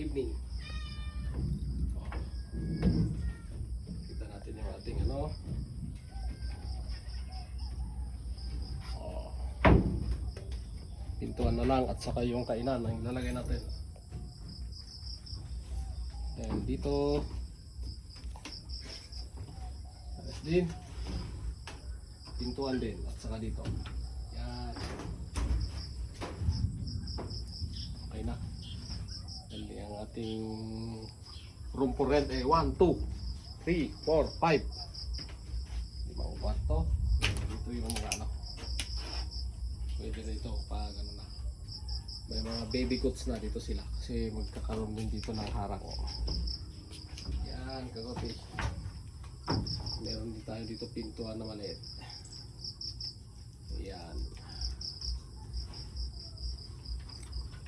evening. Kita natin yung ating ano. Pintuan na lang at saka yung kainan ang ilalagay natin. And dito ayos din. Pintuan din at saka dito. Yan. Okay na. And ang ating room for rent 1, 2, 3, 4, 5. Limang kwarto. Dito yung mga ano. Pwede na ito pag ano na. May mga baby goats na dito sila kasi magkakaroon din dito ng harang. Yan, kagopi. Meron din tayo dito pintuan na maliit. Yan.